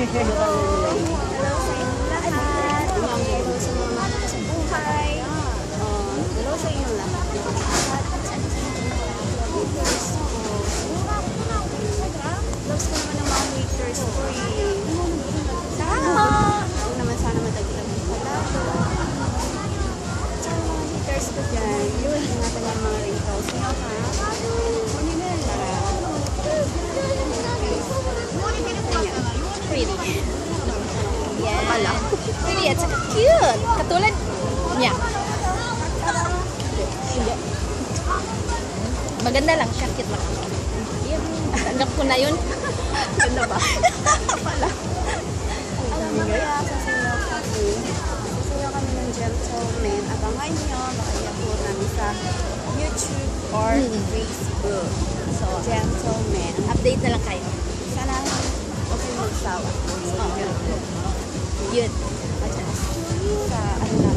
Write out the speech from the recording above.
Hello sa inyong lahat. Hello sa mga mahal ko sa buhay. Hello sa inyong lahat. Loves ko naman ang mga haters ko eh. Huwag naman sana madagdag ng palalo. Sa mga haters ko dyan, yun, ingatan yung mga wrinkles nyo ha. Pretty. Yeah. Pretty at saka cute. Katulad niya. Hindi. Maganda lang siya. Cute lang. Yun. Tanggap ko na yun. Ganda ba? Pala. Alam mo kaya sasayaw kami. Sasayaw kami ng Gentleman. Abangan nyo. Baka i-upload namin sa YouTube or Facebook. So, Gentleman. Update na lang kayo. Sana huwag kayong magsawa. Yun. At saka sa ano